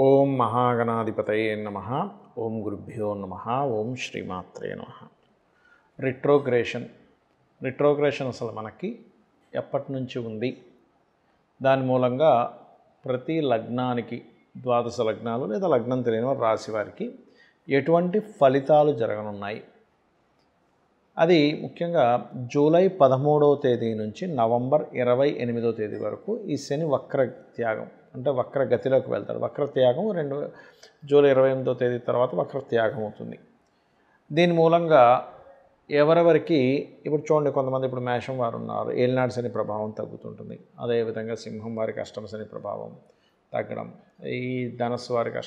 ఓం మహాగణాధిపతయే నమః. ఓం గురుభ్యో నమః. ఓం శ్రీమాత్రే నమః. రిట్రోగ్రేషన్ అసలు మనకి ఎప్పటి నుంచి ఉంది? దాని మూలంగా ప్రతి లగ్నానికి, ద్వాదశ లగ్నాలు లేదా లగ్నం తెలియని వారు రాశి వారికి ఎటువంటి ఫలితాలు జరగనున్నాయి? అది ముఖ్యంగా జూలై 13వ తేదీ నుంచి నవంబర్ 28వ తేదీ వరకు ఈ శని వక్ర త్యాగం అంటే వక్ర గతిలోకి వెళ్తాడు. వక్ర త్యాగం జూలై 28వ తేదీ తర్వాత వక్ర త్యాగం అవుతుంది. దీని మూలంగా ఎవరెవరికి ఇప్పుడు చూడండి, కొంతమంది ఇప్పుడు మేషం వారు ఉన్నారు, ఏలినాడు శని ప్రభావం తగ్గుతుంటుంది. అదేవిధంగా సింహం వారికి అష్టమ శని ప్రభావం తగ్గడం, ఈ ధనస్సు వారికి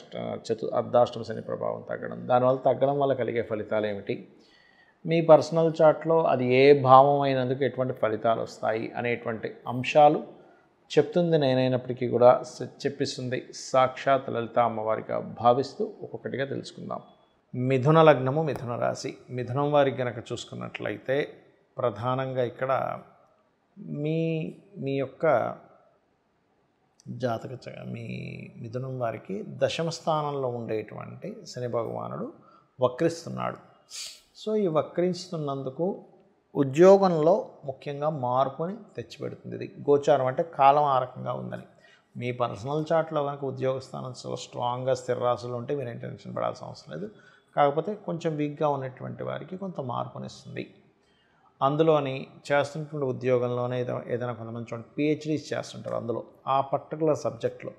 అర్ధాష్టమ శని ప్రభావం తగ్గడం. దానివల్ల తగ్గడం వల్ల కలిగే ఫలితాలు ఏమిటి? మీ పర్సనల్ చార్ట్లో అది ఏ భావం అయినందుకు ఎటువంటి ఫలితాలు వస్తాయి అనేటువంటి అంశాలు చెప్తుంది నేనైనప్పటికీ కూడా చెప్పిస్తుంది సాక్షాత్ లలిత అమ్మవారిగా భావిస్తూ ఒక్కొక్కటిగా తెలుసుకుందాం. మిథున లగ్నము, మిథున రాశి. మిథునం వారికి కనుక చూసుకున్నట్లయితే ప్రధానంగా ఇక్కడ మీ యొక్క మీ మిథునం వారికి దశమ స్థానంలో ఉండేటువంటి శని భగవానుడు వక్రిస్తున్నాడు. సో ఈ వక్రిస్తున్నందుకు ఉద్యోగంలో ముఖ్యంగా మార్పుని తెచ్చిపెడుతుంది. ఇది గోచారం అంటే కాలం ఆ రకంగా ఉందని. మీ పర్సనల్ చార్ట్లో కనుక ఉద్యోగ స్థానం చాలా స్ట్రాంగ్గా స్థిర రాశులు ఉంటే మీరు టెన్షన్ పడాల్సిన అవసరం లేదు. కాకపోతే కొంచెం వీక్గా ఉన్నటువంటి వారికి కొంత మార్పునిస్తుంది. అందులోని చేస్తున్నటువంటి ఉద్యోగంలోనే ఏదైనా కొంతమంది చూడండి పిహెచ్డీస్ చేస్తుంటారు, అందులో ఆ పర్టికులర్ సబ్జెక్ట్లో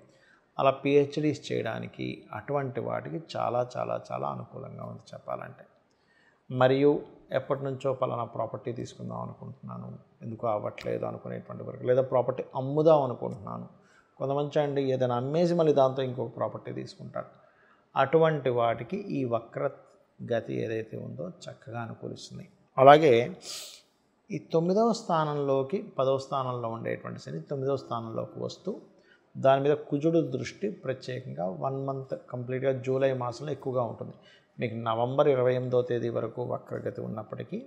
అలా పిహెచ్డీస్ చేయడానికి అటువంటి వాటికి చాలా చాలా చాలా అనుకూలంగా ఉంది చెప్పాలంటే. మరియు ఎప్పటి నుంచో పలానా ప్రాపర్టీ తీసుకుందాం అనుకుంటున్నాను, ఎందుకు అవ్వట్లేదు అనుకునేటువంటి వరకు, లేదా ప్రాపర్టీ అమ్ముదాం అనుకుంటున్నాను. కొంతమంది అండి ఏదైనా అమ్మేసి మళ్ళీ దాంతో ఇంకొక ప్రాపర్టీ తీసుకుంటారు. అటువంటి వాటికి ఈ వక్ర గతి ఏదైతే ఉందో చక్కగా అనుకూలిస్తుంది. అలాగే ఈ 9వ స్థానంలోకి 10వ స్థానంలో ఉండేటువంటి శని 9వ స్థానంలోకి వస్తూ దాని మీద కుజుడు దృష్టి ప్రత్యేకంగా 1 మంత్ కంప్లీట్గా జూలై మాసంలో ఎక్కువగా ఉంటుంది. మీకు నవంబర్ 28వ తేదీ వరకు వక్రగతి ఉన్నప్పటికీ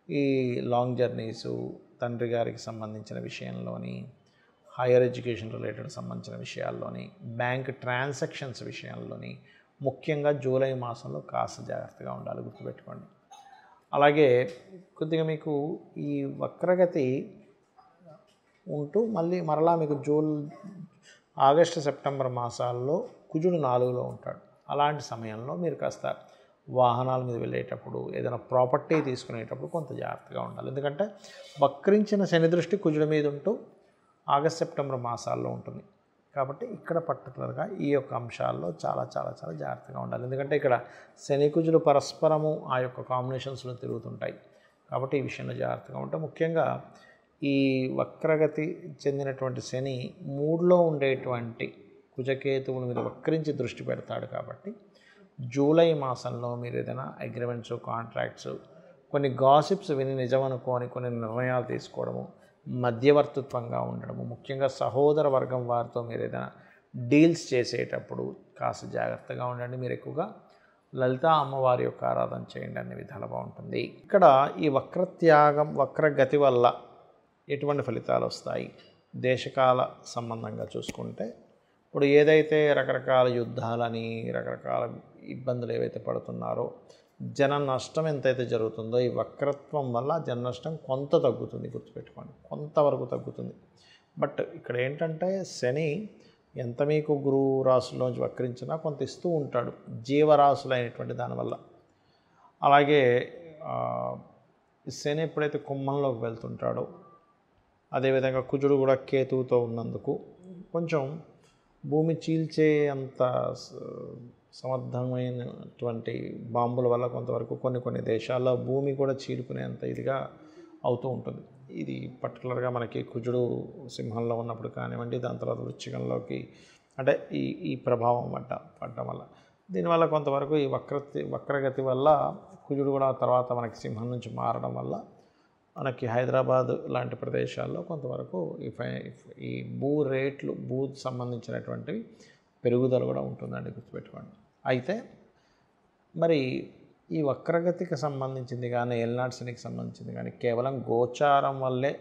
ఈ లాంగ్ జర్నీసు, తండ్రి గారికి సంబంధించిన విషయంలోని, హైయర్ ఎడ్యుకేషన్ రిలేటెడ్ సంబంధించిన విషయాల్లోని, బ్యాంక్ ట్రాన్సాక్షన్స్ విషయాల్లోని ముఖ్యంగా జూలై మాసంలో కాస్త జాగ్రత్తగా ఉండాలి, గుర్తుపెట్టుకోండి. అలాగే కొద్దిగా మీకు ఈ వక్రగతి ఉంటూ మరలా మీకు ఆగస్టు సెప్టెంబర్ మాసాల్లో కుజుడు 4లో ఉంటాడు. అలాంటి సమయంలో మీరు కాస్త వాహనాల మీద వెళ్ళేటప్పుడు, ఏదైనా ప్రాపర్టీ తీసుకునేటప్పుడు కొంత జాగ్రత్తగా ఉండాలి. ఎందుకంటే వక్రించిన శని దృష్టి కుజుడి మీద ఉంటూ ఆగస్ట్ సెప్టెంబర్ మాసాల్లో ఉంటుంది. కాబట్టి ఇక్కడ పర్టికులర్గా ఈ యొక్క అంశాల్లో చాలా చాలా చాలా జాగ్రత్తగా ఉండాలి. ఎందుకంటే ఇక్కడ శని కుజులు పరస్పరము ఆ యొక్క కాంబినేషన్స్లో తిరుగుతుంటాయి. కాబట్టి ఈ విషయంలో జాగ్రత్తగా ఉంటే, ముఖ్యంగా ఈ వక్రగతి చెందినటువంటి శని 3లో ఉండేటువంటి కుజకేతువుల మీద వక్రించి దృష్టి పెడతాడు. కాబట్టి జూలై మాసంలో మీరు ఏదైనా అగ్రిమెంట్స్, కాంట్రాక్ట్స్, కొన్ని గాసిప్స్ విని నిజం అనుకోని కొన్ని నిర్ణయాలు తీసుకోవడము, మధ్యవర్తిత్వంగా ఉండడము, ముఖ్యంగా సహోదర వర్గం వారితో మీరు ఏదైనా డీల్స్ చేసేటప్పుడు కాస్త జాగ్రత్తగా ఉండండి. మీరు ఎక్కువగా లలిత అమ్మవారి యొక్క ఆరాధన చేయండి, అన్ని విధాలు బాగుంటుంది. ఇక్కడ ఈ వక్రత్యాగం, వక్రగతి వల్ల ఎటువంటి ఫలితాలు వస్తాయి? దేశకాల సంబంధంగా చూసుకుంటే ఇప్పుడు ఏదైతే రకరకాల యుద్ధాలని, రకరకాల ఇబ్బందులు ఏవైతే పడుతున్నారో, జన నష్టం ఎంతైతే జరుగుతుందో ఈ వక్రత్వం వల్ల జన నష్టం కొంత తగ్గుతుంది, గుర్తుపెట్టుకోండి, కొంతవరకు తగ్గుతుంది. బట్ ఇక్కడ ఏంటంటే శని ఎంత మీకు గురువు రాశుల్లోంచి వక్రించినా కొంత ఇస్తూ ఉంటాడు జీవరాశులైనటువంటి దానివల్ల. అలాగే శని ఎప్పుడైతే కుంభంలోకి వెళ్తుంటాడో, అదేవిధంగా కుజుడు కూడా కేతువుతో ఉన్నందుకు కొంచెం భూమి చీల్చే అంత సమర్థమైనటువంటి బాంబుల వల్ల కొంతవరకు కొన్ని దేశాల్లో భూమి కూడా చీలుకునేంత ఇదిగా అవుతూ ఉంటుంది. ఇది పర్టికులర్గా మనకి కుజుడు సింహంలో ఉన్నప్పుడు కానివ్వండి, దాని తర్వాత వృశ్చికంలోకి అంటే ఈ ప్రభావం పడటం వల్ల, దీనివల్ల కొంతవరకు ఈ వక్రగతి వల్ల కుజుడు కూడా తర్వాత మనకి సింహం నుంచి మారడం వల్ల మనకి హైదరాబాద్ లాంటి ప్రదేశాల్లో కొంతవరకు ఈ భూ సంబంధించినటువంటివి పెరుగుదల కూడా ఉంటుందండి, గుర్తుపెట్టుకోండి. అయితే మరి ఈ వక్రగతికి సంబంధించింది కానీ, ఏలినాడు శనికి సంబంధించింది కానీ కేవలం గోచారం వల్లే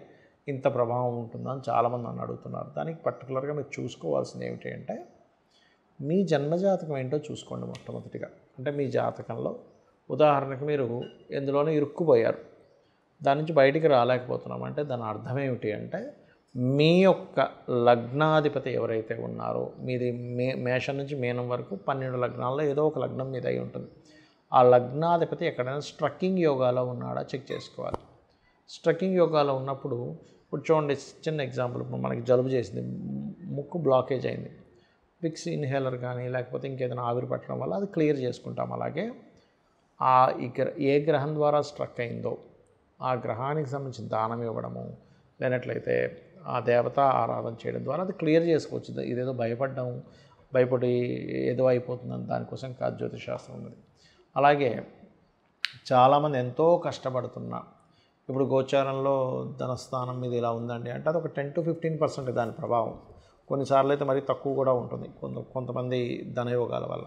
ఇంత ప్రభావం ఉంటుందని చాలామంది నన్ను అడుగుతున్నారు. దానికి పర్టికులర్గా మీరు చూసుకోవాల్సింది ఏమిటి అంటే, మీ జన్మజాతకం ఏంటో చూసుకోండి మొట్టమొదటిగా. అంటే మీ జాతకంలో ఉదాహరణకు మీరు ఎందులోనో ఇరుక్కుపోయారు, దాని నుంచి బయటికి రాలేకపోతున్నాం అంటే దాని అర్థం ఏమిటి అంటే మీ యొక్క లగ్నాధిపతి ఎవరైతే ఉన్నారో, మీది మేషం నుంచి మీనం వరకు 12 లగ్నాల్లో ఏదో ఒక లగ్నం మీద అయి ఉంటుంది. ఆ లగ్నాధిపతి ఎక్కడైనా స్ట్రక్కింగ్ యోగాలో ఉన్నాడా చెక్ చేసుకోవాలి. స్ట్రక్కింగ్ యోగాలో ఉన్నప్పుడు ఇప్పుడు చూడండి, చిన్న ఎగ్జాంపుల్, ఇప్పుడు మనకి జలుబు చేసింది, ముక్కు బ్లాకేజ్ అయింది, విక్స్ ఇన్హేలర్ కానీ లేకపోతే ఇంకేదైనా ఆవిరి పట్టడం వల్ల అది క్లియర్ చేసుకుంటాం. అలాగే ఏ గ్రహం ద్వారా స్ట్రక్ అయిందో ఆ గ్రహానికి సంబంధించిన దానం ఇవ్వడము, లేనట్లయితే ఆ దేవత ఆరాధన చేయడం ద్వారా అది క్లియర్ చేసుకోవచ్చు. ఇదేదో భయపడి ఏదో అయిపోతుందని దానికోసం కాదు జ్యోతిషశాస్త్రం ఉన్నది. అలాగే చాలామంది ఎంతో కష్టపడుతున్నా ఇప్పుడు గోచారంలో ధనస్థానం మీద ఇలా ఉందండి అంటే అది ఒక 10 to 15% దాని ప్రభావం. కొన్నిసార్లు అయితే మరీ తక్కువ కూడా ఉంటుంది కొంతమంది ధనయోగాల వల్ల.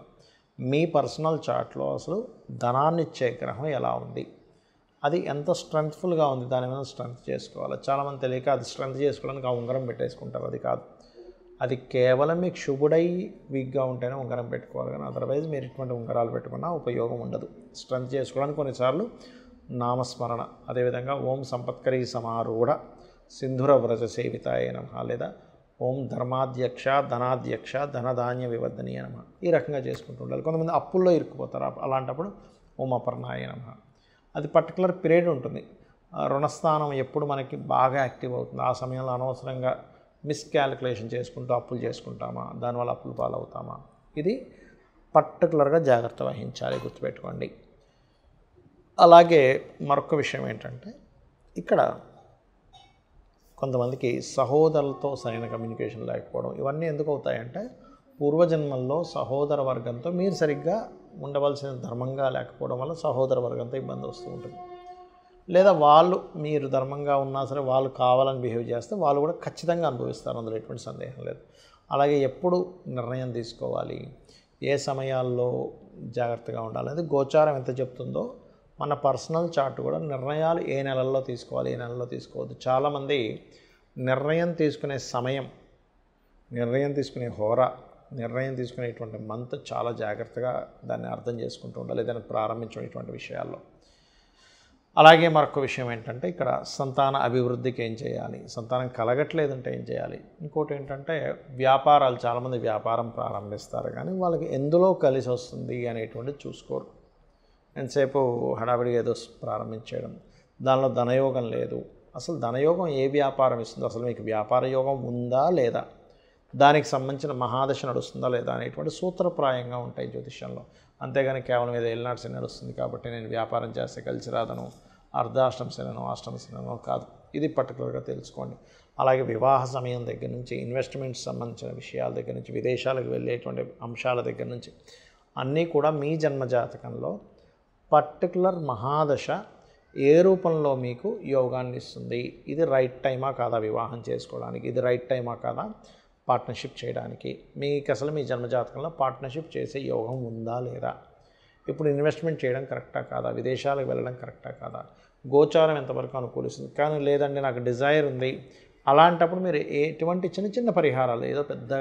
మీ పర్సనల్ చార్ట్లో అసలు ధనాన్ని ఇచ్చే గ్రహం ఎలా ఉంది, అది ఎంత స్ట్రెంగ్త్ఫుల్గా ఉంది, దాని మీద స్ట్రెంగ్త్ చేసుకోవాలి. చాలామంది తెలియక అది స్ట్రెంగ్త్ చేసుకోవడానికి ఆ ఉంగరం పెట్టేసుకుంటారు. అది కాదు, అది కేవలం మీకు శుభుడై వీక్గా ఉంటేనే ఉంగరం పెట్టుకోవాలి, కానీ అదర్వైజ్ మీరు ఇటువంటి ఉంగరాలు పెట్టుకున్నా ఉపయోగం ఉండదు. స్ట్రెంగ్త్ చేసుకోవడానికి కొన్నిసార్లు నామస్మరణ, అదేవిధంగా ఓం సంపత్కరీ సమారూఢ సింధుర వ్రజ సేవితాయ నమః, లేదా ఓం ధర్మాధ్యక్ష ధనాధ్యక్ష ధనధాన్య వివర్ధనీయ నమః, ఈ రకంగా చేసుకుంటూ ఉండాలి. కొంతమంది అప్పుల్లో ఇరుక్కుపోతారు, అలాంటప్పుడు ఓం అపర్ణాయ నమః. అది పర్టికులర్ పీరియడ్ ఉంటుంది. రుణస్థానం ఎప్పుడు మనకి బాగా యాక్టివ్ అవుతుంది, ఆ సమయంలో అనవసరంగా మిస్క్యాలిక్యులేషన్ చేసుకుంటూ అప్పులు చేసుకుంటామా, దానివల్ల అప్పులు పాలవుతామా, ఇది పర్టికులర్గా జాగ్రత్త వహించాలి, గుర్తుపెట్టుకోండి. అలాగే మరొక విషయం ఏంటంటే ఇక్కడ కొంతమందికి సహోదరులతో సరైన కమ్యూనికేషన్ లేకపోవడం, ఇవన్నీ ఎందుకు అవుతాయంటే పూర్వజన్మల్లో సహోదర వర్గంతో మీరు సరిగ్గా ఉండవలసిన ధర్మంగా లేకపోవడం వల్ల సహోదర వర్గంతో ఇబ్బంది వస్తూ ఉంటుంది. లేదా వాళ్ళు మీరు ధర్మంగా ఉన్నా సరే వాళ్ళు కావాలని బిహేవ్ చేస్తే వాళ్ళు కూడా ఖచ్చితంగా అనుభవిస్తారు, అందులో ఎటువంటి సందేహం లేదు. అలాగే ఎప్పుడు నిర్ణయం తీసుకోవాలి, ఏ సమయాల్లో జాగ్రత్తగా ఉండాలి అనేది గోచారం ఎంత చెప్తుందో మన పర్సనల్ చార్ట్ కూడా నిర్ణయాలు ఏ నెలల్లో తీసుకోవాలి, ఏ నెలల్లో తీసుకోవద్దు. చాలామంది నిర్ణయం తీసుకునే సమయం, నిర్ణయం తీసుకునే హోరా, నిర్ణయం తీసుకునేటువంటి మంత్ చాలా జాగ్రత్తగా దాన్ని అర్థం చేసుకుంటూ ఉండాలి దాన్ని ప్రారంభించేటువంటి విషయాల్లో. అలాగే మరొక విషయం ఏంటంటే ఇక్కడ సంతాన అభివృద్ధికి ఏం చేయాలి, సంతానం కలగట్లేదంటే ఏం చేయాలి. ఇంకోటి ఏంటంటే వ్యాపారాలు, చాలామంది వ్యాపారం ప్రారంభిస్తారు కానీ వాళ్ళకి ఎందులో కలిసి వస్తుంది అనేటువంటిది చూసుకోరు. ఎంతసేపు హడావిడిగా ఏదో ప్రారంభించేయడం, దానిలో ధనయోగం లేదు. అసలు ధనయోగం ఏ వ్యాపారం ఇస్తుందో, అసలు మీకు వ్యాపార యోగం ఉందా లేదా, దానికి సంబంధించిన మహాదశ నడుస్తుందా లేదా అనేటువంటి సూత్రప్రాయంగా ఉంటాయి జ్యోతిష్యంలో. అంతేగాని కేవలం ఏదో ఏలినాటి శని నడుస్తుంది కాబట్టి నేను వ్యాపారం చేస్తే కలిసి రాదను, అర్ధాష్టమ శనో అష్టమ శనో కాదు, ఇది పర్టికులర్గా తెలుసుకోండి. అలాగే వివాహ సమయం దగ్గర నుంచి, ఇన్వెస్ట్మెంట్స్ సంబంధించిన విషయాల దగ్గర నుంచి, విదేశాలకు వెళ్ళేటువంటి అంశాల దగ్గర నుంచి అన్నీ కూడా మీ జన్మజాతకంలో పర్టికులర్ మహాదశ ఏ రూపంలో మీకు యోగాన్ని ఇస్తుంది, ఇది రైట్ టైమా కాదా వివాహం చేసుకోవడానికి, ఇది రైట్ టైమా కాదా పార్ట్నర్షిప్ చేయడానికి, మీకు అసలు మీ జన్మజాతకంలో పార్ట్నర్షిప్ చేసే యోగం ఉందా లేదా, ఇప్పుడు ఇన్వెస్ట్మెంట్ చేయడం కరెక్టా కాదా, విదేశాలకు వెళ్ళడం కరెక్టా కాదా, గోచారం ఎంతవరకు అనుకూలిస్తుంది. కానీ లేదండి నాకు డిజైర్ ఉంది, అలాంటప్పుడు మీరు ఎటువంటి చిన్న చిన్న పరిహారాలు, ఏదో పెద్ద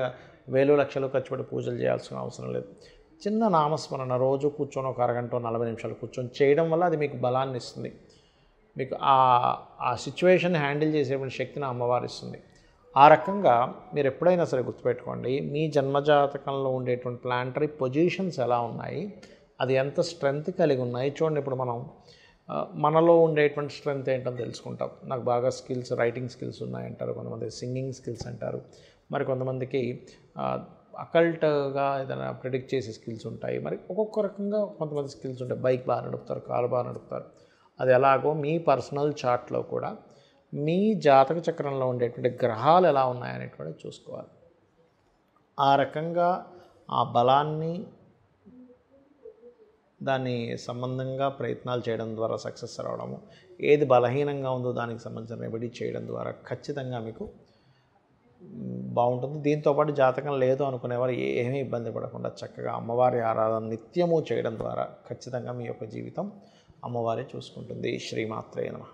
వేలు లక్షలు ఖర్చు పెట్టి పూజలు చేయాల్సిన అవసరం లేదు. చిన్న నామస్మరణ రోజు కూర్చొని ఒక అరగంట 40 నిమిషాలు కూర్చొని చేయడం వల్ల అది మీకు బలాన్ని ఇస్తుంది. మీకు ఆ సిచ్యువేషన్ హ్యాండిల్ చేసేటువంటి శక్తిని అమ్మవారు ఇస్తుంది. ఆ రకంగా మీరు ఎప్పుడైనా సరే గుర్తుపెట్టుకోండి, మీ జన్మజాతకంలో ఉండేటువంటి ప్లానటరీ పొజిషన్స్ ఎలా ఉన్నాయి, అది ఎంత స్ట్రెంగ్త్ కలిగి ఉన్నాయి చూడండి. ఇప్పుడు మనలో ఉండేటువంటి స్ట్రెంగ్త్ ఏంటని తెలుసుకుంటాం. నాకు బాగా స్కిల్స్, రైటింగ్ స్కిల్స్ ఉన్నాయంటారు, కొంతమంది సింగింగ్ స్కిల్స్ అంటారు, మరి కొంతమందికి అకల్ట్గా ఏదైనా ప్రిడిక్ట్ చేసే స్కిల్స్ ఉంటాయి. మరి ఒక్కొక్క రకంగా కొంతమంది స్కిల్స్ ఉంటాయి. బైక్ బాగా నడుపుతారు, కారు బాగా నడుపుతారు. అది ఎలాగో మీ పర్సనల్ చార్ట్లో కూడా మీ జాతక చక్రంలో ఉండేటువంటి గ్రహాలు ఎలా ఉన్నాయనేటువంటిది చూసుకోవాలి. ఆ రకంగా ఆ బలాన్ని దాని సంబంధంగా ప్రయత్నాలు చేయడం ద్వారా సక్సెస్ రావడము, ఏది బలహీనంగా ఉందో దానికి సంబంధించిన రెమెడీ చేయడం ద్వారా ఖచ్చితంగా మీకు బాగుంటుంది. దీంతోపాటు జాతకం లేదు అనుకునేవారు ఏమీ ఇబ్బంది పడకుండా చక్కగా అమ్మవారి ఆరాధన నిత్యము చేయడం ద్వారా ఖచ్చితంగా మీ యొక్క జీవితం అమ్మవారే చూసుకుంటుంది. శ్రీమాత్రే నమః.